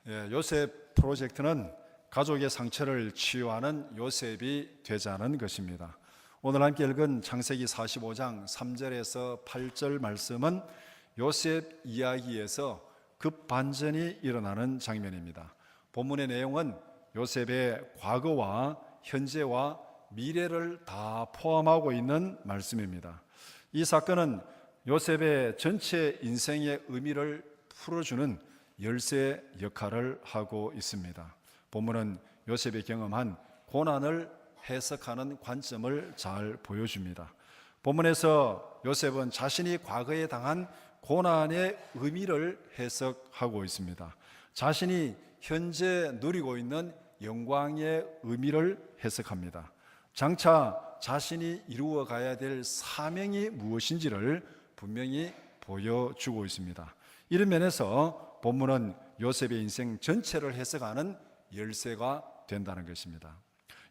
요셉 프로젝트는 가족의 상처를 치유하는 요셉이 되자는 것입니다. 오늘 함께 읽은 창세기 45장 3절에서 8절 말씀은 요셉 이야기에서 급반전이 일어나는 장면입니다. 본문의 내용은 요셉의 과거와 현재와 미래를 다 포함하고 있는 말씀입니다. 이 사건은 요셉의 전체 인생의 의미를 풀어주는 열쇠 역할을 하고 있습니다. 본문은 요셉이 경험한 고난을 해석하는 관점을 잘 보여줍니다. 본문에서 요셉은 자신이 과거에 당한 고난의 의미를 해석하고 있습니다. 자신이 현재 누리고 있는 영광의 의미를 해석합니다. 장차 자신이 이루어 가야 될 사명이 무엇인지를 분명히 보여주고 있습니다. 이런 면에서 본문은 요셉의 인생 전체를 해석하는 열쇠가 된다는 것입니다.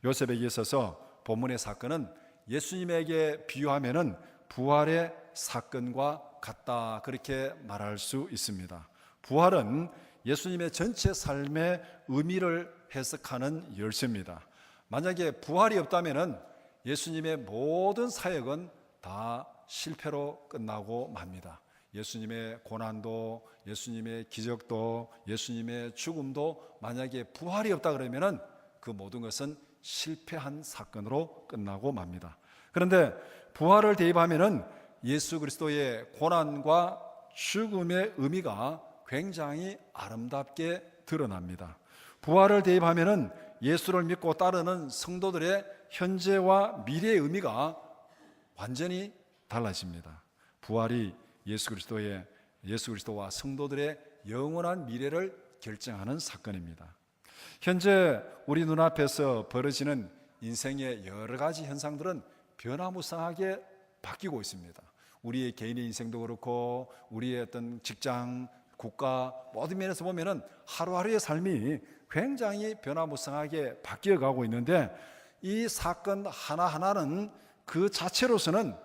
요셉에게 있어서 본문의 사건은 예수님에게 비유하면은 부활의 사건과 같다, 그렇게 말할 수 있습니다. 부활은 예수님의 전체 삶의 의미를 해석하는 열쇠입니다. 만약에 부활이 없다면은 예수님의 모든 사역은 다 실패로 끝나고 맙니다. 예수님의 고난도, 예수님의 기적도, 예수님의 죽음도 만약에 부활이 없다 그러면은 그 모든 것은 실패한 사건으로 끝나고 맙니다. 그런데 부활을 대입하면은 예수 그리스도의 고난과 죽음의 의미가 굉장히 아름답게 드러납니다. 부활을 대입하면은 예수를 믿고 따르는 성도들의 현재와 미래의 의미가 완전히 달라집니다. 부활이 예수 그리스도와 성도들의 영원한 미래를 결정하는 사건입니다. 현재 우리 눈앞에서 벌어지는 인생의 여러 가지 현상들은 변화무쌍하게 바뀌고 있습니다. 우리의 개인의 인생도 그렇고 우리의 어떤 직장, 국가 모든 면에서 보면은 하루하루의 삶이 굉장히 변화무쌍하게 바뀌어가고 있는데 이 사건 하나하나는 그 자체로서는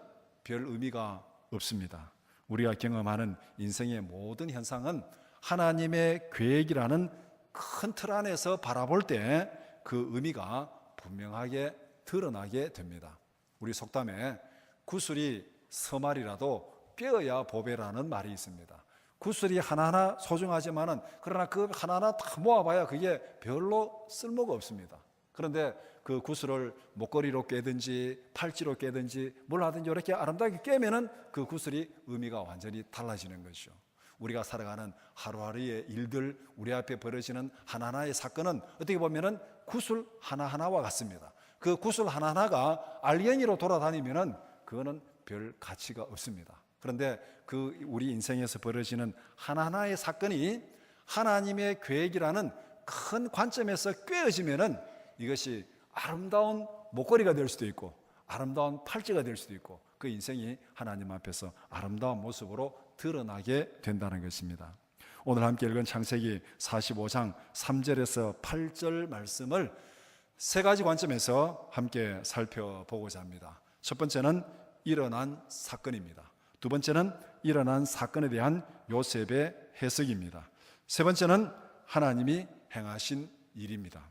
별 의미가 없습니다. 우리가 경험하는 인생의 모든 현상은 하나님의 계획이라는 큰 틀 안에서 바라볼 때 그 의미가 분명하게 드러나게 됩니다. 우리 속담에 구슬이 서말이라도 꿰어야 보배라는 말이 있습니다. 구슬이 하나하나 소중하지만은 그러나 그 하나하나 다 모아봐야 그게 별로 쓸모가 없습니다. 그런데 그 구슬을 목걸이로 꿰든지 팔찌로 꿰든지 뭘 하든지 이렇게 아름답게 꿰면은 그 구슬이 의미가 완전히 달라지는 것이죠. 우리가 살아가는 하루하루의 일들, 우리 앞에 벌어지는 하나하나의 사건은 어떻게 보면은 구슬 하나하나와 같습니다. 그 구슬 하나하나가 알갱이로 돌아다니면은 그거는 별 가치가 없습니다. 그런데 그 우리 인생에서 벌어지는 하나하나의 사건이 하나님의 계획이라는 큰 관점에서 꿰어지면은 이것이 아름다운 목걸이가 될 수도 있고 아름다운 팔찌가 될 수도 있고 그 인생이 하나님 앞에서 아름다운 모습으로 드러나게 된다는 것입니다. 오늘 함께 읽은 창세기 45장 3절에서 8절 말씀을 세 가지 관점에서 함께 살펴보고자 합니다. 첫 번째는 일어난 사건입니다. 두 번째는 일어난 사건에 대한 요셉의 해석입니다. 세 번째는 하나님이 행하신 일입니다.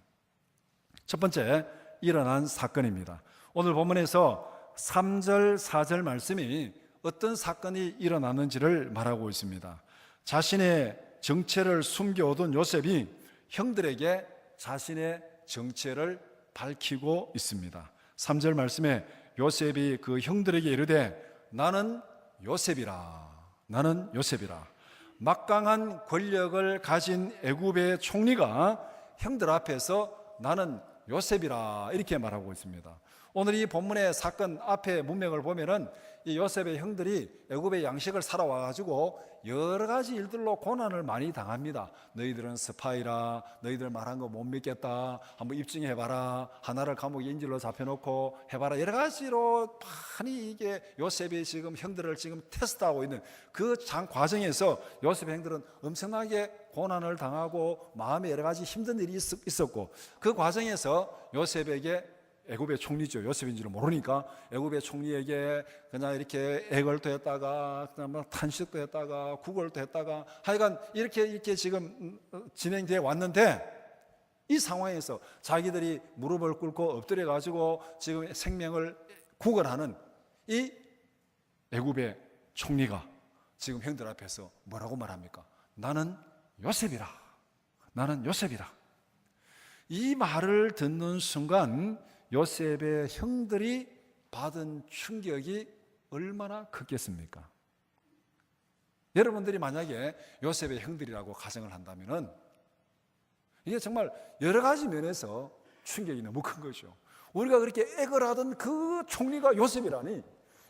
첫 번째, 일어난 사건입니다. 오늘 본문에서 3절, 4절 말씀이 어떤 사건이 일어났는지를 말하고 있습니다. 자신의 정체를 숨겨오던 요셉이 형들에게 자신의 정체를 밝히고 있습니다. 3절 말씀에 요셉이 그 형들에게 이르되 나는 요셉이라. 막강한 권력을 가진 애굽의 총리가 형들 앞에서 나는 요셉이라 이렇게 말하고 있습니다. 오늘 이 본문의 사건 앞에 문맥을 보면은 이 요셉의 형들이 애굽의 양식을 사러 와가지고 여러 가지 일들로 고난을 많이 당합니다. 너희들은 스파이라, 너희들 말한 거 못 믿겠다, 한번 입증해봐라, 하나를 감옥에 인질로 잡혀놓고 해봐라, 여러 가지로 많이 이게 요셉이 지금 형들을 지금 테스트하고 있는 그 과정에서 요셉 형들은 엄청나게 고난을 당하고 마음에 여러 가지 힘든 일이 있었고 그 과정에서 요셉에게 애굽의 총리죠. 요셉인지를 모르니까 애굽의 총리에게 그냥 이렇게 애걸도 했다가 그냥 막 탄식도 했다가 구걸도 했다가 하여간 이렇게 지금 진행되어 왔는데, 이 상황에서 자기들이 무릎을 꿇고 엎드려 가지고 지금 생명을 구걸하는 이 애굽의 총리가 지금 형들 앞에서 뭐라고 말합니까? 나는 요셉이라. 나는 요셉이라. 이 말을 듣는 순간 요셉의 형들이 받은 충격이 얼마나 컸겠습니까? 여러분들이 만약에 요셉의 형들이라고 가정을 한다면은 이게 정말 여러 가지 면에서 충격이 너무 큰 거죠. 우리가 그렇게 애걸하던 그 총리가 요셉이라니,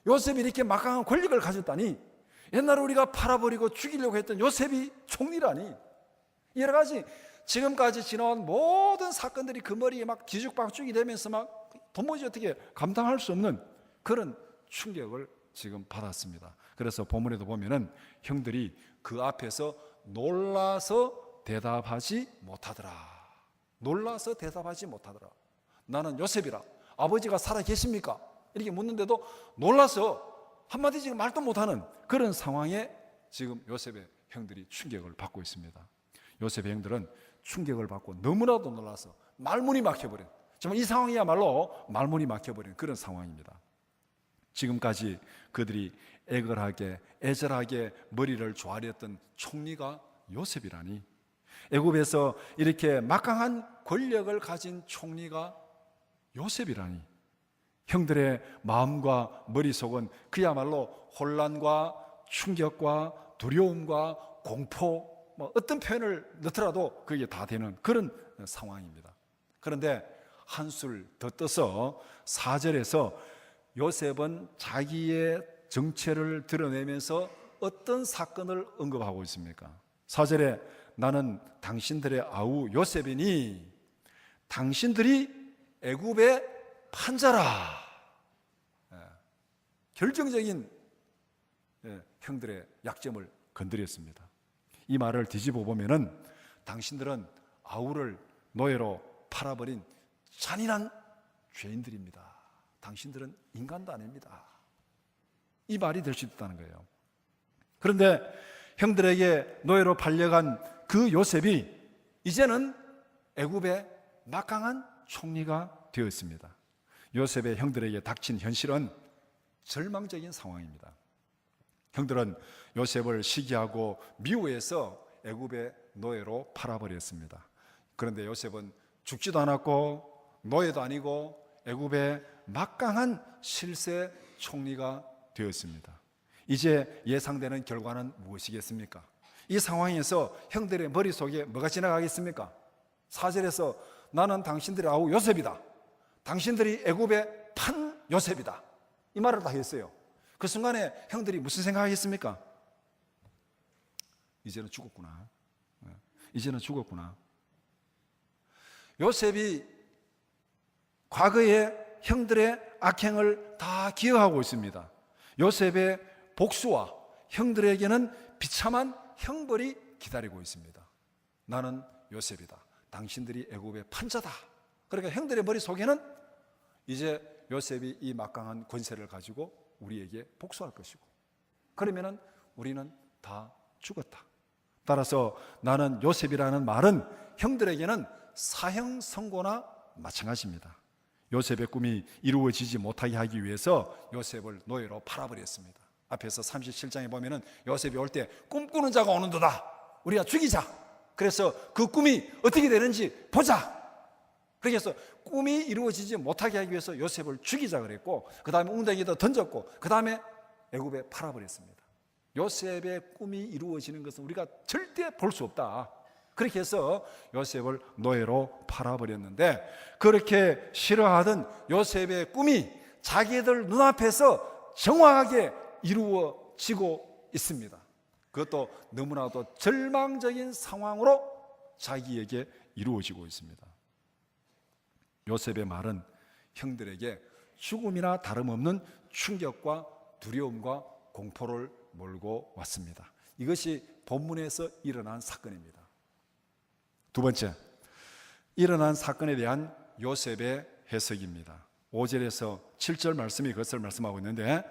요셉이 이렇게 막강한 권력을 가졌다니, 옛날에 우리가 팔아버리고 죽이려고 했던 요셉이 총리라니, 여러 가지 지금까지 지나온 모든 사건들이 그 머리에 막 뒤죽박죽이 되면서 막 도무지 어떻게 감당할 수 없는 그런 충격을 지금 받았습니다. 그래서 본문에도 보면은 형들이 그 앞에서 놀라서 대답하지 못하더라. 놀라서 대답하지 못하더라. 나는 요셉이라. 아버지가 살아 계십니까? 이렇게 묻는데도 놀라서 한마디 지금 말도 못하는 그런 상황에 지금 요셉의 형들이 충격을 받고 있습니다. 요셉의 형들은 충격을 받고 너무나도 놀라서 말문이 막혀버린, 정말 이 상황이야말로 말문이 막혀버린 그런 상황입니다. 지금까지 그들이 애걸하게 애절하게 머리를 조아렸던 총리가 요셉이라니, 애굽에서 이렇게 막강한 권력을 가진 총리가 요셉이라니, 형들의 마음과 머릿속은 그야말로 혼란과 충격과 두려움과 공포, 어떤 표현을 넣더라도 그게 다 되는 그런 상황입니다. 그런데 한술 더 떠서 4절에서 요셉은 자기의 정체를 드러내면서 어떤 사건을 언급하고 있습니까? 4절에 나는 당신들의 아우 요셉이니 당신들이 애굽의 판자라. 결정적인 형들의 약점을 건드렸습니다. 이 말을 뒤집어 보면은 당신들은 아우를 노예로 팔아버린 잔인한 죄인들입니다. 당신들은 인간도 아닙니다. 이 말이 될 수 있다는 거예요. 그런데 형들에게 노예로 팔려간 그 요셉이 이제는 애굽의 막강한 총리가 되었습니다. 요셉의 형들에게 닥친 현실은 절망적인 상황입니다. 형들은 요셉을 시기하고 미워해서 애굽의 노예로 팔아버렸습니다. 그런데 요셉은 죽지도 않았고 노예도 아니고 애굽의 막강한 실세 총리가 되었습니다. 이제 예상되는 결과는 무엇이겠습니까? 이 상황에서 형들의 머릿속에 뭐가 지나가겠습니까? 4절에서 나는 당신들의 아우 요셉이다. 당신들이 애굽의 판 요셉이다. 이 말을 다 했어요. 그 순간에 형들이 무슨 생각하겠습니까? 이제는 죽었구나. 이제는 죽었구나. 요셉이 과거의 형들의 악행을 다 기억하고 있습니다. 요셉의 복수와 형들에게는 비참한 형벌이 기다리고 있습니다. 나는 요셉이다. 당신들이 애굽의 판자다. 그러니까 형들의 머릿속에는 이제 요셉이 이 막강한 권세를 가지고 우리에게 복수할 것이고, 그러면은 우리는 다 죽었다. 따라서 나는 요셉이라는 말은 형들에게는 사형 선고나 마찬가지입니다. 요셉의 꿈이 이루어지지 못하게 하기 위해서 요셉을 노예로 팔아버렸습니다. 앞에서 37장에 보면은 요셉이 올 때 꿈꾸는 자가 오는도다. 우리가 죽이자. 그래서 그 꿈이 어떻게 되는지 보자. 그래서 꿈이 이루어지지 못하게 하기 위해서 요셉을 죽이자 그랬고, 그 다음에 웅덩이에다 던졌고, 그 다음에 애굽에 팔아버렸습니다. 요셉의 꿈이 이루어지는 것은 우리가 절대 볼 수 없다. 그렇게 해서 요셉을 노예로 팔아버렸는데, 그렇게 싫어하던 요셉의 꿈이 자기들 눈앞에서 정확하게 이루어지고 있습니다. 그것도 너무나도 절망적인 상황으로 자기에게 이루어지고 있습니다. 요셉의 말은 형들에게 죽음이나 다름없는 충격과 두려움과 공포를 몰고 왔습니다. 이것이 본문에서 일어난 사건입니다. 두 번째, 일어난 사건에 대한 요셉의 해석입니다. 5절에서 7절 말씀이 그것을 말씀하고 있는데,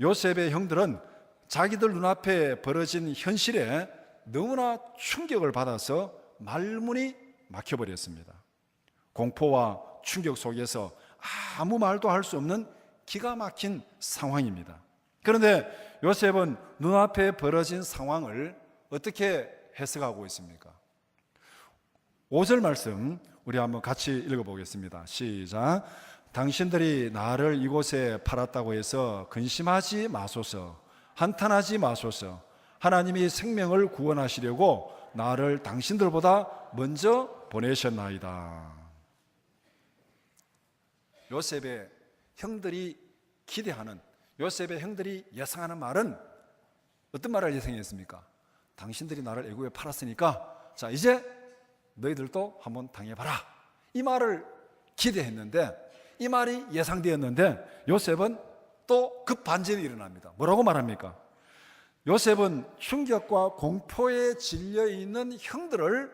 요셉의 형들은 자기들 눈앞에 벌어진 현실에 너무나 충격을 받아서 말문이 막혀버렸습니다. 공포와 충격 속에서 아무 말도 할 수 없는 기가 막힌 상황입니다. 그런데 요셉은 눈앞에 벌어진 상황을 어떻게 해석하고 있습니까? 5절 말씀 우리 한번 같이 읽어보겠습니다. 시작. 당신들이 나를 이곳에 팔았다고 해서 근심하지 마소서, 한탄하지 마소서. 하나님이 생명을 구원하시려고 나를 당신들보다 먼저 보내셨나이다. 요셉의 형들이 기대하는, 요셉의 형들이 예상하는 말은 어떤 말을 예상했습니까? 당신들이 나를 애굽에 팔았으니까 자, 이제 너희들도 한번 당해봐라. 이 말을 기대했는데, 이 말이 예상되었는데, 요셉은 또 급반전이 일어납니다. 뭐라고 말합니까? 요셉은 충격과 공포에 질려 있는 형들을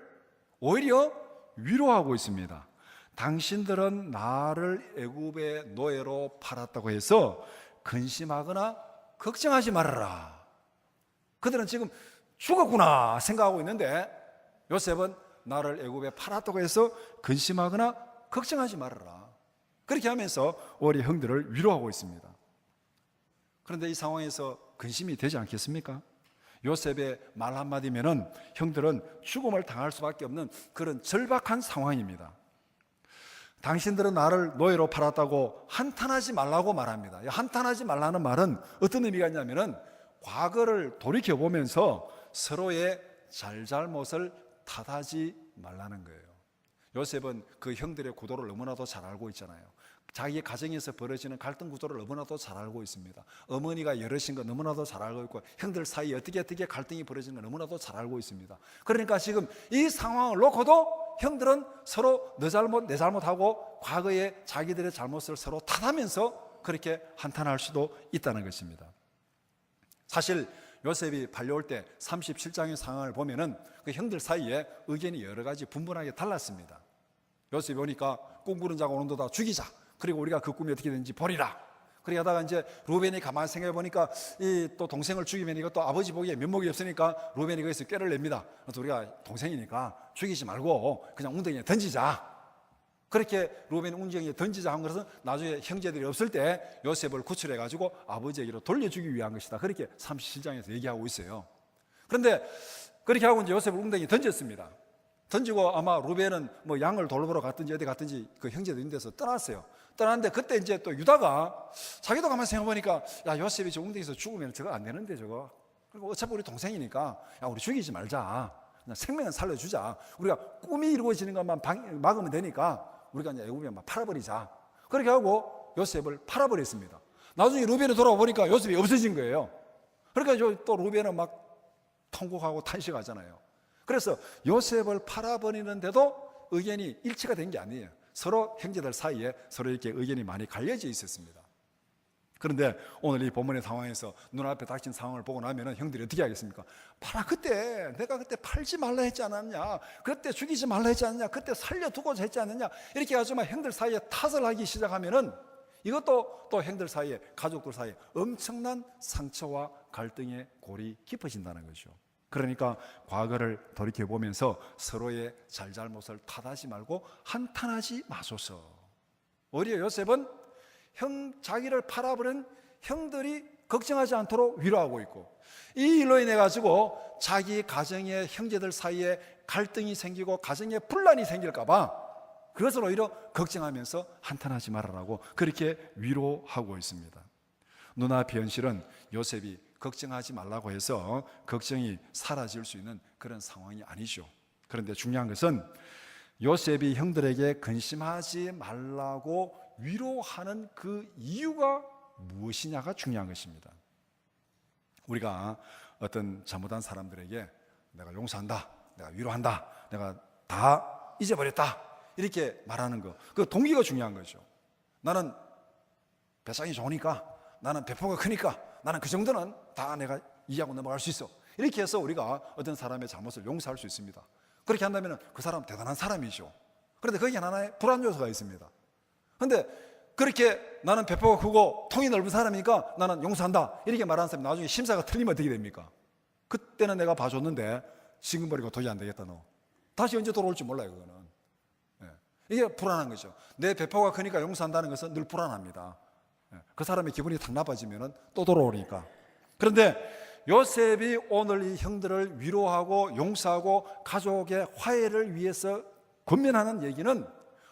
오히려 위로하고 있습니다. 당신들은 나를 애굽의 노예로 팔았다고 해서 근심하거나 걱정하지 말아라. 그들은 지금 죽었구나 생각하고 있는데, 요셉은 나를 애굽에 팔았다고 해서 근심하거나 걱정하지 말아라. 그렇게 하면서 오히려 형들을 위로하고 있습니다. 그런데 이 상황에서 근심이 되지 않겠습니까? 요셉의 말 한마디면은 형들은 죽음을 당할 수밖에 없는 그런 절박한 상황입니다. 당신들은 나를 노예로 팔았다고 한탄하지 말라고 말합니다. 한탄하지 말라는 말은 어떤 의미가 있냐면은 과거를 돌이켜보면서 서로의 잘잘못을 탓하지 말라는 거예요. 요셉은 그 형들의 구도를 너무나도 잘 알고 있잖아요. 자기 가정에서 벌어지는 갈등 구조를 너무나도 잘 알고 있습니다. 어머니가 여럿인 거 너무나도 잘 알고 있고, 형들 사이에 어떻게 갈등이 벌어지는 거 너무나도 잘 알고 있습니다. 그러니까 지금 이 상황을 놓고도 형들은 서로 너 잘못 내 잘못하고 과거에 자기들의 잘못을 서로 탓하면서 그렇게 한탄할 수도 있다는 것입니다. 사실 요셉이 팔려올 때 37장의 상황을 보면은 그 형들 사이에 의견이 여러 가지 분분하게 달랐습니다. 요셉이 보니까 꿈꾸는 자가 오는도다, 죽이자. 그리고 우리가 그 꿈이 어떻게 되는지 보리라. 그렇게 하다가 이제 루벤이 가만히 생각해 보니까 이 또 동생을 죽이면 이것도 아버지 보기에 면목이 없으니까 루벤이 거기서 꾀를 냅니다. 우리가 동생이니까 죽이지 말고 그냥 웅덩이에 던지자. 그렇게 루벤이 웅덩이에 던지자 한 것은 나중에 형제들이 없을 때 요셉을 구출해 가지고 아버지에게로 돌려주기 위한 것이다. 그렇게 37장에서 얘기하고 있어요. 그런데 그렇게 하고 이제 요셉을 웅덩이에 던졌습니다. 던지고 아마 루벤은 뭐 양을 돌보러 갔든지 어디 갔든지 그 형제들 있는 데서 떠났어요. 떠났는데 그때 이제 또 유다가 자기도 가만히 생각해보니까 야, 요셉이 저 웅덩이에서 죽으면 저거 안 되는데 저거. 그리고 어차피 우리 동생이니까 야, 우리 죽이지 말자. 그냥 생명은 살려주자. 우리가 꿈이 이루어지는 것만 막으면 되니까 우리가 이제 애굽에 막 팔아버리자. 그렇게 하고 요셉을 팔아버렸습니다. 나중에 루벤이 돌아와 보니까 요셉이 없어진 거예요. 그러니까 또 루벤은 막 통곡하고 탄식하잖아요. 그래서 요셉을 팔아버리는데도 의견이 일치가 된 게 아니에요. 서로 형제들 사이에 서로 이렇게 의견이 많이 갈려져 있었습니다. 그런데 오늘 이 본문의 상황에서 눈앞에 닥친 상황을 보고 나면 형들이 어떻게 하겠습니까? 봐라, 그때 내가 그때 팔지 말라 했지 않았냐, 그때 죽이지 말라 했지 않느냐, 그때 살려두고자 했지 않느냐, 이렇게 아주 형들 사이에 탓을 하기 시작하면은 이것도 또 형들 사이에, 가족들 사이에 엄청난 상처와 갈등의 골이 깊어진다는 거죠. 그러니까 과거를 돌이켜보면서 서로의 잘잘못을 탓하지 말고 한탄하지 마소서. 오히려 요셉은 자기를 팔아버린 형들이 걱정하지 않도록 위로하고 있고, 이 일로 인해 가지고 자기 가정의 형제들 사이에 갈등이 생기고 가정에 분란이 생길까 봐 그것을 오히려 걱정하면서 한탄하지 말아라고 그렇게 위로하고 있습니다. 눈앞의 현실은 요셉이 걱정하지 말라고 해서 걱정이 사라질 수 있는 그런 상황이 아니죠. 그런데 중요한 것은 요셉이 형들에게 근심하지 말라고 위로하는 그 이유가 무엇이냐가 중요한 것입니다. 우리가 어떤 잘못한 사람들에게 내가 용서한다, 내가 위로한다, 내가 다 잊어버렸다 이렇게 말하는 거, 그 동기가 중요한 거죠. 나는 배짱이 좋으니까, 나는 배포가 크니까, 나는 그 정도는 다 내가 이해하고 넘어갈 수 있어. 이렇게 해서 우리가 어떤 사람의 잘못을 용서할 수 있습니다. 그렇게 한다면 그 사람 대단한 사람이죠. 그런데 거기에 하나의 불안 요소가 있습니다. 그런데 그렇게 나는 배포가 크고 통이 넓은 사람이니까 나는 용서한다 이렇게 말하는 사람이 나중에 심사가 틀리면 어떻게 됩니까? 그때는 내가 봐줬는데 지금 버리고 도저히 안 되겠다 너. 다시 언제 돌아올지 몰라요 그거는. 이게 불안한 거죠. 내 배포가 크니까 용서한다는 것은 늘 불안합니다. 그 사람의 기분이 탁 나빠지면 또 돌아오니까. 그런데 요셉이 오늘 이 형들을 위로하고 용서하고 가족의 화해를 위해서 권면하는 얘기는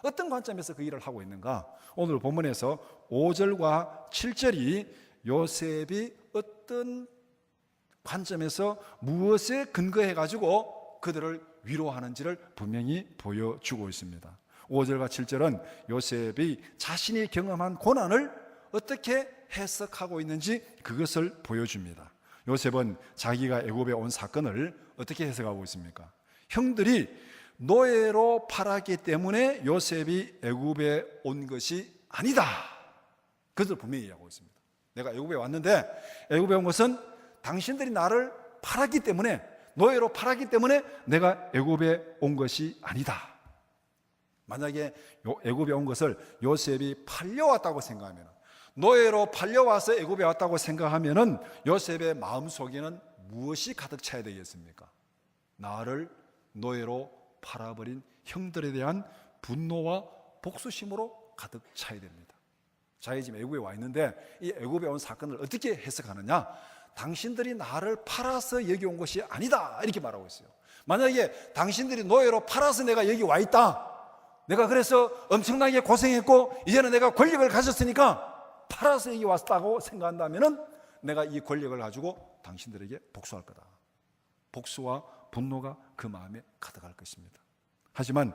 어떤 관점에서 그 일을 하고 있는가? 오늘 본문에서 5절과 7절이 요셉이 어떤 관점에서 무엇에 근거해 가지고 그들을 위로하는지를 분명히 보여주고 있습니다. 5절과 7절은 요셉이 자신이 경험한 고난을 어떻게 해석하고 있는지 그것을 보여줍니다. 요셉은 자기가 애굽에 온 사건을 어떻게 해석하고 있습니까? 형들이 노예로 팔았기 때문에 요셉이 애굽에 온 것이 아니다. 그것을 분명히 얘기하고 있습니다. 내가 애굽에 왔는데 애굽에 온 것은 당신들이 나를 팔았기 때문에, 노예로 팔았기 때문에 내가 애굽에 온 것이 아니다. 만약에 애굽에 온 것을 요셉이 팔려왔다고 생각하면, 노예로 팔려와서 애굽에 왔다고 생각하면 요셉의 마음속에는 무엇이 가득 차야 되겠습니까? 나를 노예로 팔아버린 형들에 대한 분노와 복수심으로 가득 차야 됩니다. 자기 지금 애굽에 와 있는데 이 애굽에 온 사건을 어떻게 해석하느냐? 당신들이 나를 팔아서 여기 온 것이 아니다 이렇게 말하고 있어요. 만약에 당신들이 노예로 팔아서 내가 여기 와 있다, 내가 그래서 엄청나게 고생했고 이제는 내가 권력을 가졌으니까 팔아서 여기 왔다고 생각한다면 내가 이 권력을 가지고 당신들에게 복수할 거다. 복수와 분노가 그 마음에 가득할 것입니다. 하지만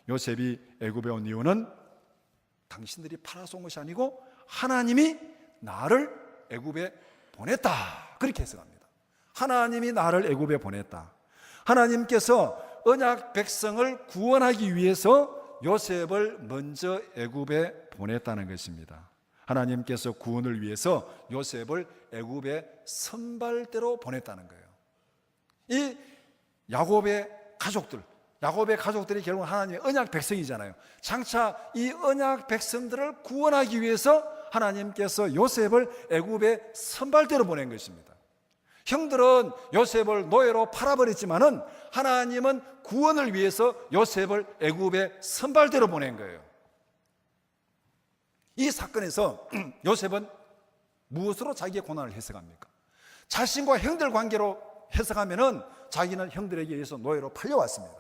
요셉이 애굽에 온 이유는 당신들이 팔아서 온 것이 아니고 하나님이 나를 애굽에 보냈다, 그렇게 해석합니다. 하나님이 나를 애굽에 보냈다. 하나님께서 언약 백성을 구원하기 위해서 요셉을 먼저 애굽에 보냈다는 것입니다. 하나님께서 구원을 위해서 요셉을 애굽의 선발대로 보냈다는 거예요. 이 야곱의 가족들이 결국 하나님의 언약 백성이잖아요. 장차 이 언약 백성들을 구원하기 위해서 하나님께서 요셉을 애굽의 선발대로 보낸 것입니다. 형들은 요셉을 노예로 팔아버렸지만은 하나님은 구원을 위해서 요셉을 애굽의 선발대로 보낸 거예요. 이 사건에서 요셉은 무엇으로 자기의 고난을 해석합니까? 자신과 형들 관계로 해석하면은 자기는 형들에게 의해서 노예로 팔려왔습니다.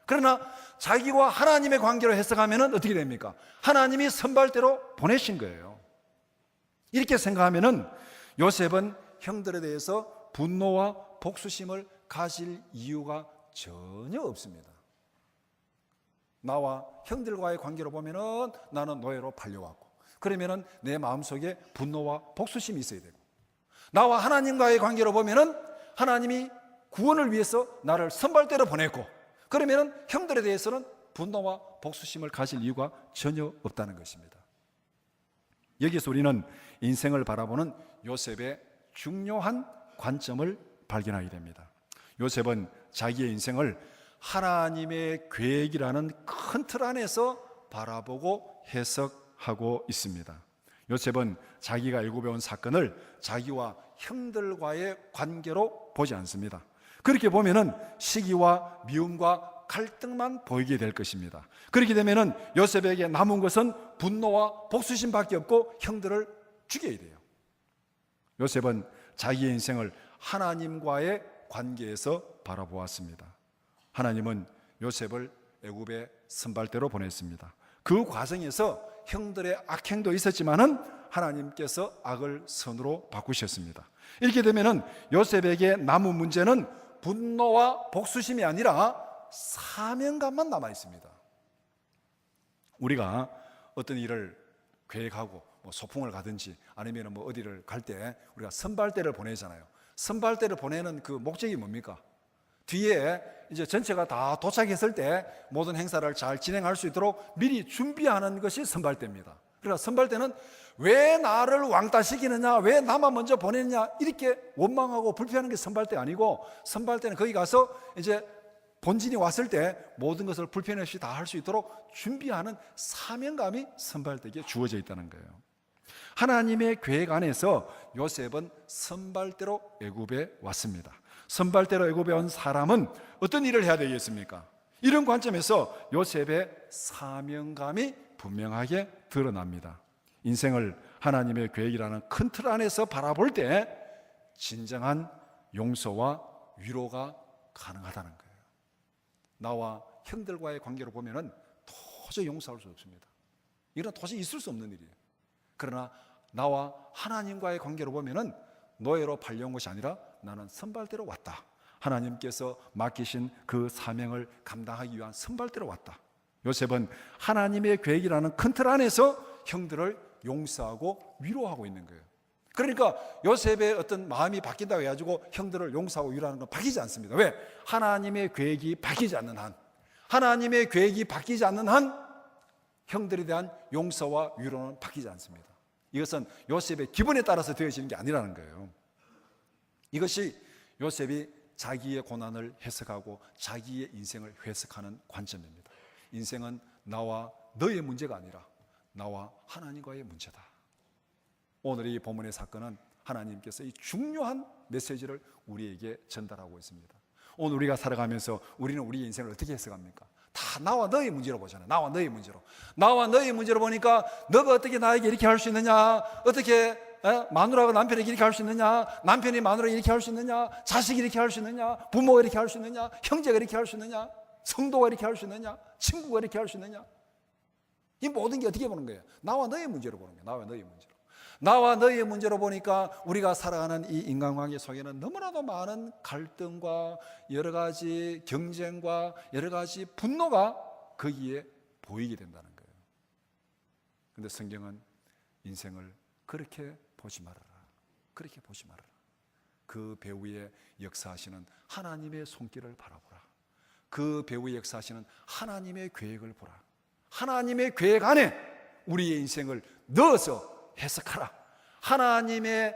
그러나 자기와 하나님의 관계로 해석하면은 어떻게 됩니까? 하나님이 선발대로 보내신 거예요. 이렇게 생각하면은 요셉은 형들에 대해서 분노와 복수심을 가질 이유가 전혀 없습니다. 나와 형들과의 관계로 보면은 나는 노예로 팔려왔고, 그러면은 내 마음속에 분노와 복수심이 있어야 되고, 나와 하나님과의 관계로 보면은 하나님이 구원을 위해서 나를 선발대로 보냈고, 그러면은 형들에 대해서는 분노와 복수심을 가질 이유가 전혀 없다는 것입니다. 여기서 우리는 인생을 바라보는 요셉의 중요한 관점을 발견하게 됩니다. 요셉은 자기의 인생을 하나님의 계획이라는 큰 틀 안에서 바라보고 해석하고 있습니다. 요셉은 자기가 애굽에 온 사건을 자기와 형들과의 관계로 보지 않습니다. 그렇게 보면은 시기와 미움과 갈등만 보이게 될 것입니다. 그렇게 되면은 요셉에게 남은 것은 분노와 복수심밖에 없고 형들을 죽여야 돼요. 요셉은 자기의 인생을 하나님과의 관계에서 바라보았습니다. 하나님은 요셉을 애굽의 선발대로 보냈습니다. 그 과정에서 형들의 악행도 있었지만은 하나님께서 악을 선으로 바꾸셨습니다. 이렇게 되면은 요셉에게 남은 문제는 분노와 복수심이 아니라 사명감만 남아 있습니다. 우리가 어떤 일을 계획하고 소풍을 가든지 아니면 어디를 갈 때 우리가 선발대를 보내잖아요. 선발대를 보내는 그 목적이 뭡니까? 뒤에 이제 전체가 다 도착했을 때 모든 행사를 잘 진행할 수 있도록 미리 준비하는 것이 선발대입니다. 그러니까 선발대는 왜 나를 왕따시키느냐, 왜 나만 먼저 보내느냐 이렇게 원망하고 불평하는 게 선발대 아니고, 선발대는 거기 가서 이제 본진이 왔을 때 모든 것을 불편 없이 다 할 수 있도록 준비하는 사명감이 선발되게 주어져 있다는 거예요. 하나님의 계획 안에서 요셉은 선발대로 애굽에 왔습니다. 선발대로 애굽에 온 사람은 어떤 일을 해야 되겠습니까? 이런 관점에서 요셉의 사명감이 분명하게 드러납니다. 인생을 하나님의 계획이라는 큰 틀 안에서 바라볼 때 진정한 용서와 위로가 가능하다는 거예요. 나와 형들과의 관계로 보면은 도저히 용서할 수 없습니다. 이건 도저히 있을 수 없는 일이에요. 그러나 나와 하나님과의 관계로 보면은 노예로 팔려온 것이 아니라 나는 선발대로 왔다. 하나님께서 맡기신 그 사명을 감당하기 위한 선발대로 왔다. 요셉은 하나님의 계획이라는 큰 틀 안에서 형들을 용서하고 위로하고 있는 거예요. 그러니까 요셉의 어떤 마음이 바뀐다고 해가지고 형들을 용서하고 위로하는 건 바뀌지 않습니다. 왜? 하나님의 계획이 바뀌지 않는 한, 하나님의 계획이 바뀌지 않는 한 형들에 대한 용서와 위로는 바뀌지 않습니다. 이것은 요셉의 기분에 따라서 되어지는 게 아니라는 거예요. 이것이 요셉이 자기의 고난을 해석하고 자기의 인생을 해석하는 관점입니다. 인생은 나와 너의 문제가 아니라 나와 하나님과의 문제다. 오늘 이 본문의 사건은 하나님께서 이 중요한 메시지를 우리에게 전달하고 있습니다. 오늘 우리가 살아가면서 우리는 우리의 인생을 어떻게 해석합니까? 다 나와 너의 문제로 보잖아요. 나와 너의 문제로. 나와 너의 문제로 보니까 너가 어떻게 나에게 이렇게 할 수 있느냐? 어떻게 마누라가 남편에게 이렇게 할 수 있느냐? 남편이 마누라에게 이렇게 할 수 있느냐? 자식이 이렇게 할 수 있느냐? 부모가 이렇게 할 수 있느냐? 형제가 이렇게 할 수 있느냐? 성도가 이렇게 할 수 있느냐? 친구가 이렇게 할 수 있느냐? 이 모든 게 어떻게 보는 거예요? 나와 너의 문제로 보는 거예요. 나와 너의 문제로. 나와 너의 문제로 보니까 우리가 살아가는 이 인간관계 속에는 너무나도 많은 갈등과 여러 가지 경쟁과 여러 가지 분노가 거기에 보이게 된다는 거예요. 그런데 성경은 인생을 그렇게 보지 말아라. 그렇게 보지 말아라. 그 배후에 역사하시는 하나님의 손길을 바라보라. 그 배후에 역사하시는 하나님의 계획을 보라. 하나님의 계획 안에 우리의 인생을 넣어서 해석하라. 하나님의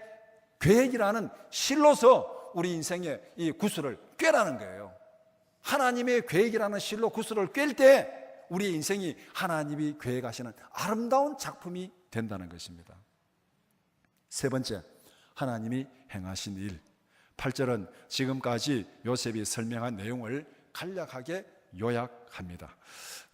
계획이라는 실로서 우리 인생의 이 구슬을 꿰라는 거예요. 하나님의 계획이라는 실로 구슬을 꿰 때 우리의 인생이 하나님이 계획하시는 아름다운 작품이 된다는 것입니다. 세 번째, 하나님이 행하신 일. 8절은 지금까지 요셉이 설명한 내용을 간략하게 요약합니다.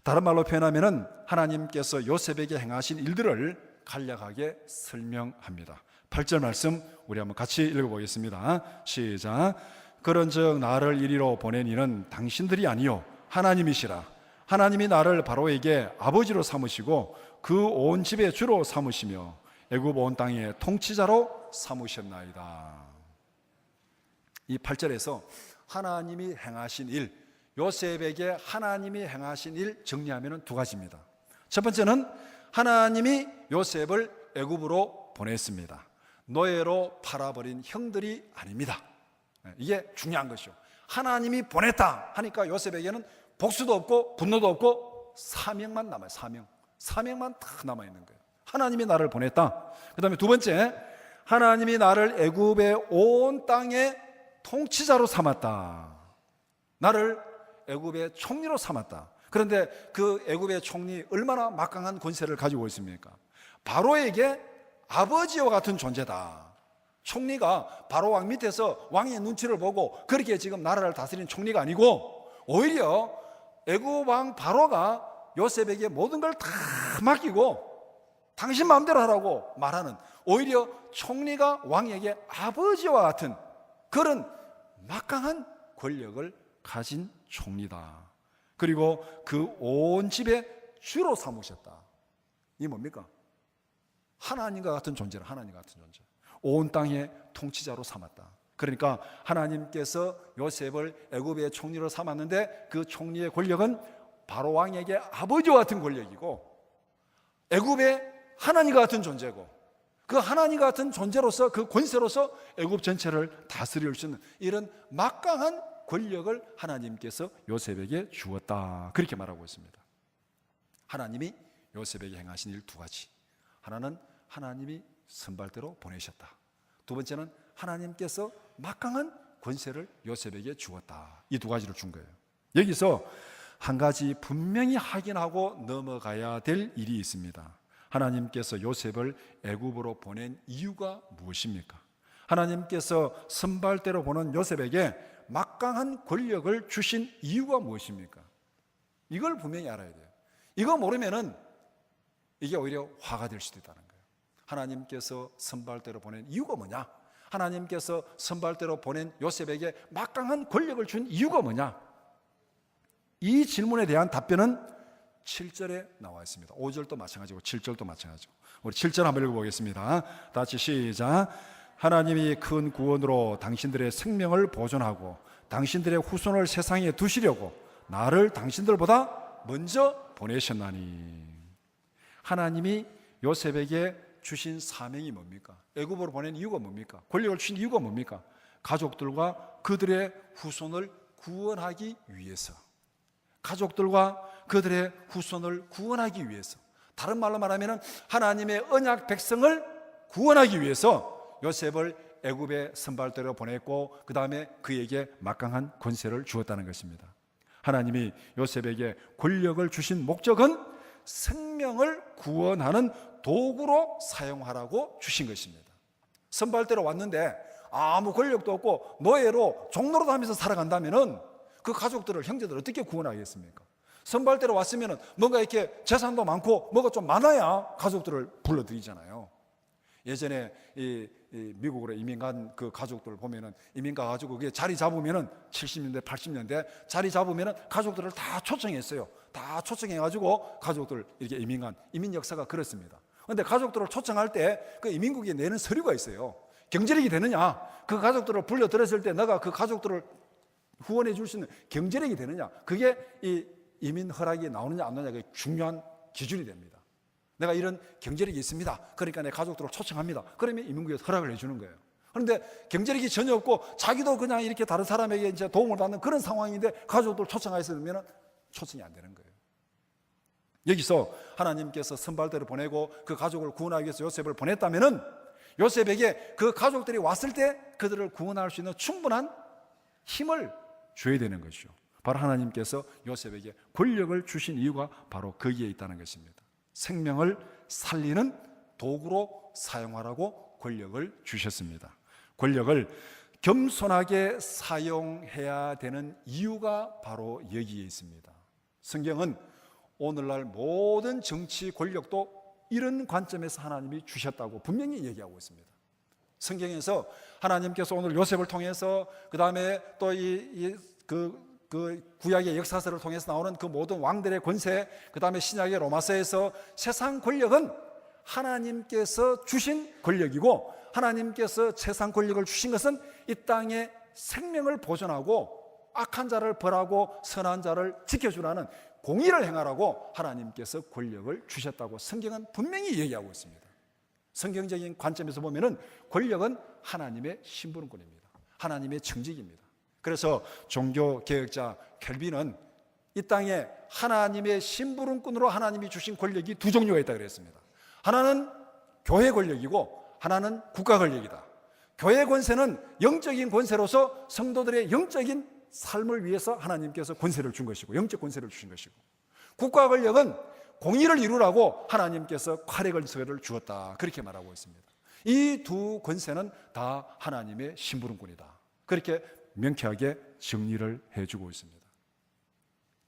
다른 말로 표현하면 하나님께서 요셉에게 행하신 일들을 간략하게 설명합니다. 8절 말씀 우리 한번 같이 읽어보겠습니다. 시작. 그런즉 나를 이리로 보낸 이는 당신들이 아니요 하나님이시라. 하나님이 나를 바로에게 아버지로 삼으시고 그 온 집의 주로 삼으시며 애굽 온 땅의 통치자로 삼으셨나이다. 이 8절에서 하나님이 행하신 일, 요셉에게 하나님이 행하신 일 정리하면 두 가지입니다. 첫 번째는 하나님이 요셉을 애굽으로 보냈습니다. 노예로 팔아버린 형들이 아닙니다. 이게 중요한 것이죠. 하나님이 보냈다 하니까 요셉에게는 복수도 없고 분노도 없고 사명만 남아요. 사명만 딱 남아있는 거예요. 하나님이 나를 보냈다. 그 다음에 두 번째, 하나님이 나를 애굽의 온 땅의 통치자로 삼았다. 나를 애굽의 총리로 삼았다. 그런데 그 애굽의 총리 얼마나 막강한 권세를 가지고 있습니까? 바로에게 아버지와 같은 존재다. 총리가 바로 왕 밑에서 왕의 눈치를 보고 그렇게 지금 나라를 다스리는 총리가 아니고 오히려 애굽 왕 바로가 요셉에게 모든 걸 다 맡기고 당신 마음대로 하라고 말하는, 오히려 총리가 왕에게 아버지와 같은 그런 막강한 권력을 가진 총리다. 그리고 그 온 집의 주로 삼으셨다. 이게 뭡니까? 하나님과 같은 존재라. 하나님과 같은 존재. 온 땅의 통치자로 삼았다. 그러니까 하나님께서 요셉을 애굽의 총리로 삼았는데 그 총리의 권력은 바로 왕에게 아버지와 같은 권력이고 애굽의 하나님과 같은 존재고 그 하나님과 같은 존재로서 그 권세로서 애굽 전체를 다스릴 수 있는 이런 막강한 권력을 하나님께서 요셉에게 주었다. 그렇게 말하고 있습니다. 하나님이 요셉에게 행하신 일 두 가지. 하나는 하나님이 선발대로 보내셨다. 두 번째는 하나님께서 막강한 권세를 요셉에게 주었다. 이 두 가지를 준 거예요. 여기서 한 가지 분명히 확인하고 넘어가야 될 일이 있습니다. 하나님께서 요셉을 애굽으로 보낸 이유가 무엇입니까? 하나님께서 선발대로 보낸 요셉에게 막강한 권력을 주신 이유가 무엇입니까? 이걸 분명히 알아야 돼요. 이거 모르면은 이게 오히려 화가 될 수도 있다는 거예요. 하나님께서 선발대로 보낸 이유가 뭐냐? 하나님께서 선발대로 보낸 요셉에게 막강한 권력을 준 이유가 뭐냐? 이 질문에 대한 답변은 7절에 나와 있습니다. 5절도 마찬가지고 7절도 마찬가지고. 우리 7절 한번 읽어보겠습니다. 다 같이 시작. 하나님이 큰 구원으로 당신들의 생명을 보존하고 당신들의 후손을 세상에 두시려고 나를 당신들보다 먼저 보내셨나니. 하나님이 요셉에게 주신 사명이 뭡니까? 애굽으로 보낸 이유가 뭡니까? 권력을 주신 이유가 뭡니까? 가족들과 그들의 후손을 구원하기 위해서. 가족들과 그들의 후손을 구원하기 위해서. 다른 말로 말하면 하나님의 언약 백성을 구원하기 위해서 요셉을 애굽의 선발대로 보냈고 그 다음에 그에게 막강한 권세를 주었다는 것입니다. 하나님이 요셉에게 권력을 주신 목적은 생명을 구원하는 도구로 사용하라고 주신 것입니다. 선발대로 왔는데 아무 권력도 없고 노예로 종로로 다니면서 살아간다면 그 가족들을, 형제들을 어떻게 구원하겠습니까? 선발대로 왔으면 뭔가 이렇게 재산도 많고 뭐가 좀 많아야 가족들을 불러들이잖아요. 예전에 미국으로 이민 간 그 가족들 보면은 이민 가가지고 그게 자리 잡으면은 70년대, 80년대 자리 잡으면은 가족들을 다 초청했어요. 다 초청해가지고 가족들 이렇게 이민 역사가 그렇습니다. 그런데 가족들을 초청할 때 그 이민국이 내는 서류가 있어요. 경제력이 되느냐? 그 가족들을 불러들였을 때 내가 그 가족들을 후원해 줄 수 있는 경제력이 되느냐? 그게 이 이민 허락이 나오느냐 안 나오느냐 그게 중요한 기준이 됩니다. 내가 이런 경제력이 있습니다. 그러니까 내 가족들을 초청합니다. 그러면 이민국에서 허락을 해주는 거예요. 그런데 경제력이 전혀 없고 자기도 그냥 이렇게 다른 사람에게 이제 도움을 받는 그런 상황인데 가족들 초청하였으면 초청이 안 되는 거예요. 여기서 하나님께서 선발대로 보내고 그 가족을 구원하기 위해서 요셉을 보냈다면은 요셉에게 그 가족들이 왔을 때 그들을 구원할 수 있는 충분한 힘을 줘야 되는 것이죠. 바로 하나님께서 요셉에게 권력을 주신 이유가 바로 거기에 있다는 것입니다. 생명을 살리는 도구로 사용하라고 권력을 주셨습니다. 권력을 겸손하게 사용해야 되는 이유가 바로 여기에 있습니다. 성경은 오늘날 모든 정치 권력도 이런 관점에서 하나님이 주셨다고 분명히 얘기하고 있습니다. 성경에서 하나님께서 오늘 요셉을 통해서 그 다음에 또 그 구약의 역사서를 통해서 나오는 그 모든 왕들의 권세, 그 다음에 신약의 로마서에서 세상 권력은 하나님께서 주신 권력이고 하나님께서 세상 권력을 주신 것은 이 땅에 생명을 보존하고 악한 자를 벌하고 선한 자를 지켜주라는 공의를 행하라고 하나님께서 권력을 주셨다고 성경은 분명히 얘기하고 있습니다. 성경적인 관점에서 보면은 권력은 하나님의 심부름꾼입니다. 하나님의 청직입니다. 그래서 종교개혁자 켈빈은 이 땅에 하나님의 심부름꾼으로 하나님이 주신 권력이 두 종류가 있다고 그랬습니다. 하나는 교회 권력이고 하나는 국가 권력이다. 교회 권세는 영적인 권세로서 성도들의 영적인 삶을 위해서 하나님께서 권세를 준 것이고 영적 권세를 주신 것이고, 국가 권력은 공의를 이루라고 하나님께서 활의 권세를 주었다, 그렇게 말하고 있습니다. 이 두 권세는 다 하나님의 심부름꾼이다, 그렇게 명쾌하게 정리를 해주고 있습니다.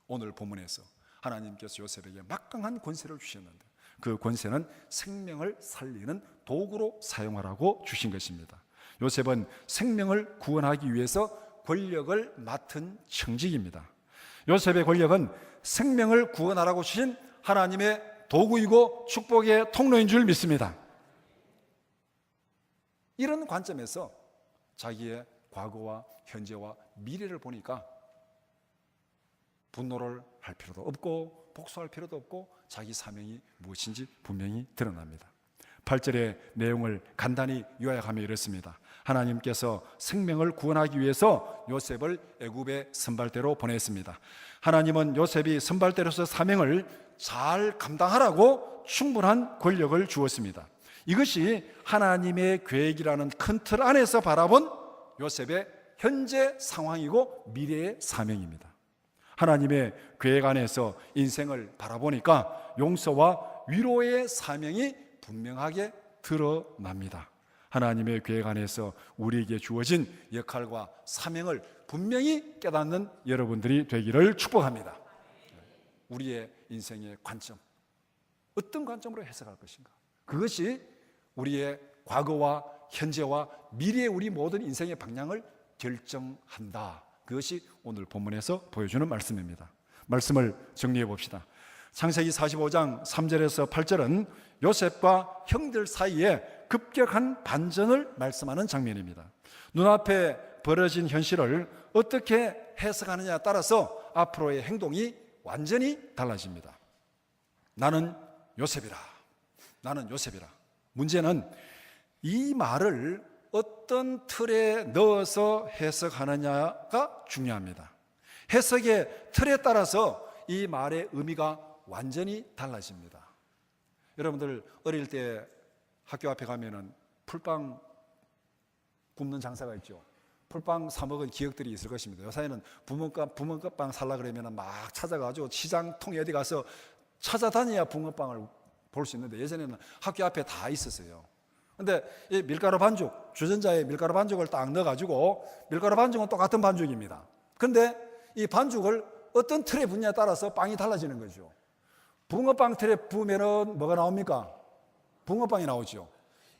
오늘 본문에서 하나님께서 요셉에게 막강한 권세를 주셨는데 그 권세는 생명을 살리는 도구로 사용하라고 주신 것입니다. 요셉은 생명을 구원하기 위해서 권력을 맡은 청직입니다. 요셉의 권력은 생명을 구원하라고 주신 하나님의 도구이고 축복의 통로인 줄 믿습니다. 이런 관점에서 자기의 과거와 현재와 미래를 보니까 분노를 할 필요도 없고 복수할 필요도 없고 자기 사명이 무엇인지 분명히 드러납니다. 8절의 내용을 간단히 요약하며 이렇습니다. 하나님께서 생명을 구원하기 위해서 요셉을 애굽의 선발대로 보냈습니다. 하나님은 요셉이 선발대로서 사명을 잘 감당하라고 충분한 권력을 주었습니다. 이것이 하나님의 계획이라는 큰 틀 안에서 바라본 요셉의 현재 상황이고 미래의 사명입니다. 하나님의 계획 안에서 인생을 바라보니까 용서와 위로의 사명이 분명하게 드러납니다. 하나님의 계획 안에서 우리에게 주어진 역할과 사명을 분명히 깨닫는 여러분들이 되기를 축복합니다. 우리의 인생의 관점, 어떤 관점으로 해석할 것인가? 그것이 우리의 과거와 현재와 미래의 우리 모든 인생의 방향을 결정한다. 그것이 오늘 본문에서 보여주는 말씀입니다. 말씀을 정리해 봅시다. 창세기 45장 3절에서 8절은 요셉과 형들 사이에 급격한 반전을 말씀하는 장면입니다. 눈앞에 벌어진 현실을 어떻게 해석하느냐에 따라서 앞으로의 행동이 완전히 달라집니다. 나는 요셉이라. 나는 요셉이라. 문제는 이 말을 어떤 틀에 넣어서 해석하느냐가 중요합니다. 해석의 틀에 따라서 이 말의 의미가 완전히 달라집니다. 여러분들 어릴 때 학교 앞에 가면은 풀빵 굽는 장사가 있죠. 풀빵 사 먹은 기억들이 있을 것입니다. 요새는 붕어빵 살라 그러면 막 찾아가지고 시장통에 어디 가서 찾아다녀야 붕어빵을 볼 수 있는데, 예전에는 학교 앞에 다 있었어요. 근데 이 밀가루 반죽, 주전자에 밀가루 반죽을 딱 넣어가지고, 밀가루 반죽은 똑같은 반죽입니다. 그런데 이 반죽을 어떤 틀에 붓냐에 따라서 빵이 달라지는 거죠. 붕어빵 틀에 부으면은 뭐가 나옵니까? 붕어빵이 나오죠.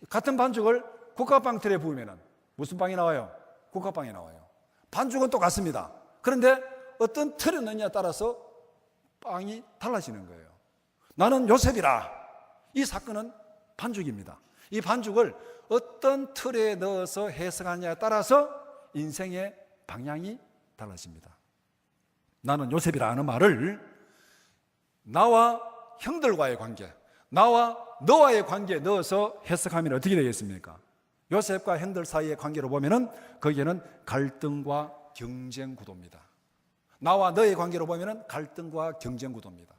같은 반죽을 국화빵 틀에 부으면은 무슨 빵이 나와요? 국화빵이 나와요. 반죽은 똑같습니다. 그런데 어떤 틀에 넣느냐에 따라서 빵이 달라지는 거예요. 나는 요셉이라. 이 사건은 반죽입니다. 이 반죽을 어떤 틀에 넣어서 해석하느냐에 따라서 인생의 방향이 달라집니다. 나는 요셉이라 하는 말을 나와 형들과의 관계, 나와 너와의 관계에 넣어서 해석하면 어떻게 되겠습니까? 요셉과 형들 사이의 관계로 보면은 거기에는 갈등과 경쟁 구도입니다. 나와 너의 관계로 보면은 갈등과 경쟁 구도입니다.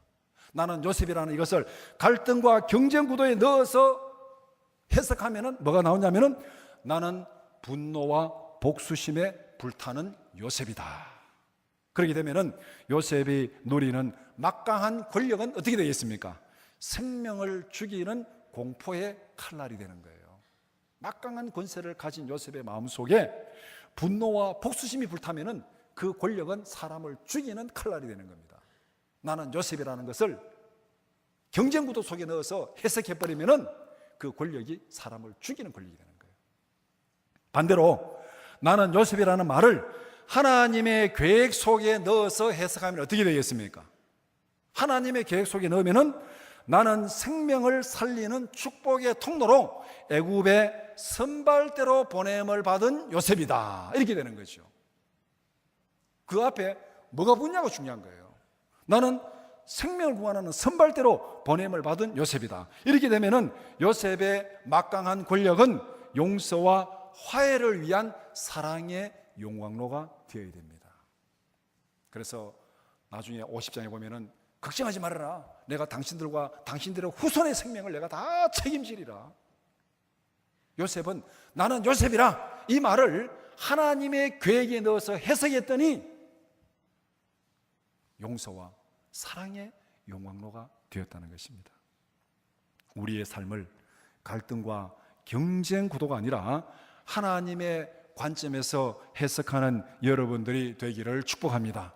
나는 요셉이라는 이것을 갈등과 경쟁 구도에 넣어서 해석하면은 뭐가 나오냐면은 나는 분노와 복수심에 불타는 요셉이다. 그렇게 되면은 요셉이 누리는 막강한 권력은 어떻게 되겠습니까? 생명을 죽이는 공포의 칼날이 되는 거예요. 막강한 권세를 가진 요셉의 마음속에 분노와 복수심이 불타면은 그 권력은 사람을 죽이는 칼날이 되는 겁니다. 나는 요셉이라는 것을 경쟁구도 속에 넣어서 해석해버리면은 그 권력이 사람을 죽이는 권력이 되는 거예요. 반대로 나는 요셉이라는 말을 하나님의 계획 속에 넣어서 해석하면 어떻게 되겠습니까? 하나님의 계획 속에 넣으면은 나는 생명을 살리는 축복의 통로로 애굽의 선발대로 보냄을 받은 요셉이다. 이렇게 되는 거죠. 그 앞에 뭐가 붙냐고 중요한 거예요. 나는 생명을 구원하는 선발대로 보냄을 받은 요셉이다. 이렇게 되면은 요셉의 막강한 권력은 용서와 화해를 위한 사랑의 용광로가 되어야 됩니다. 그래서 나중에 50장에 보면은 걱정하지 말아라. 내가 당신들의 후손의 생명을 내가 다 책임지리라. 요셉은 나는 요셉이라 이 말을 하나님의 계획에 넣어서 해석했더니 용서와 사랑의 용광로가 되었다는 것입니다. 우리의 삶을 갈등과 경쟁 구도가 아니라 하나님의 관점에서 해석하는 여러분들이 되기를 축복합니다.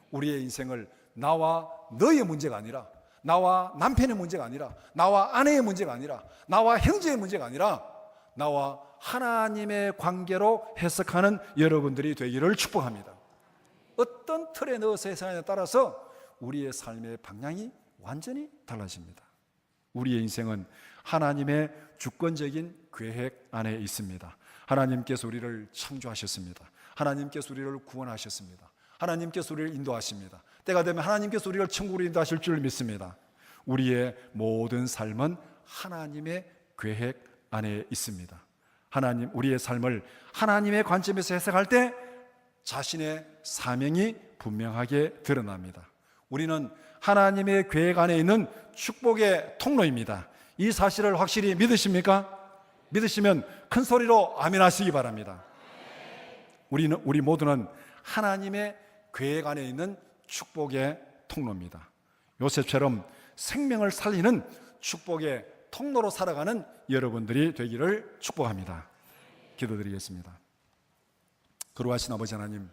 우리의 인생을 나와 너의 문제가 아니라, 나와 남편의 문제가 아니라, 나와 아내의 문제가 아니라, 나와 형제의 문제가 아니라 나와 하나님의 관계로 해석하는 여러분들이 되기를 축복합니다. 어떤 틀에 넣어서 해석하냐에 따라서 우리의 삶의 방향이 완전히 달라집니다. 우리의 인생은 하나님의 주권적인 계획 안에 있습니다. 하나님께서 우리를 창조하셨습니다. 하나님께서 우리를 구원하셨습니다. 하나님께서 우리를 인도하십니다. 때가 되면 하나님께서 우리를 천국으로 인도하실 줄 믿습니다. 우리의 모든 삶은 하나님의 계획 안에 있습니다. 우리의 삶을 하나님의 관점에서 해석할 때 자신의 사명이 분명하게 드러납니다. 우리는 하나님의 계획 안에 있는 축복의 통로입니다. 이 사실을 확실히 믿으십니까? 믿으시면 큰 소리로 아멘 하시기 바랍니다. 우리 모두는 하나님의 계획 안에 있는 축복의 통로입니다. 요셉처럼 생명을 살리는 축복의 통로로 살아가는 여러분들이 되기를 축복합니다. 기도드리겠습니다. 거룩하신 아버지 하나님,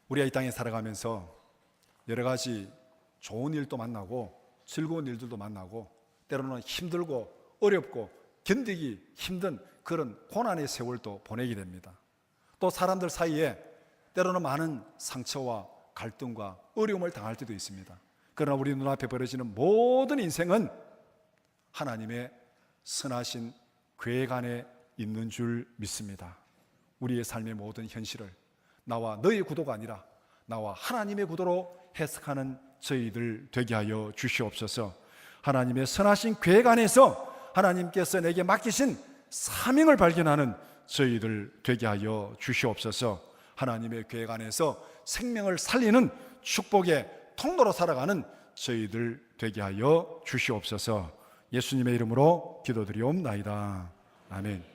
우리가 이 땅에 살아가면서 여러 가지 좋은 일도 만나고 즐거운 일들도 만나고 때로는 힘들고 어렵고 견디기 힘든 그런 고난의 세월도 보내게 됩니다. 또 사람들 사이에 때로는 많은 상처와 갈등과 어려움을 당할 때도 있습니다. 그러나 우리 눈앞에 벌어지는 모든 인생은 하나님의 선하신 계획 안에 있는 줄 믿습니다. 우리의 삶의 모든 현실을 나와 너의 구도가 아니라 나와 하나님의 구도로 해석하는 저희들 되게 하여 주시옵소서. 하나님의 선하신 계획 안에서 하나님께서 내게 맡기신 사명을 발견하는 저희들 되게 하여 주시옵소서. 하나님의 계획 안에서 생명을 살리는 축복의 통로로 살아가는 저희들 되게 하여 주시옵소서. 예수님의 이름으로 기도드리옵나이다. 아멘.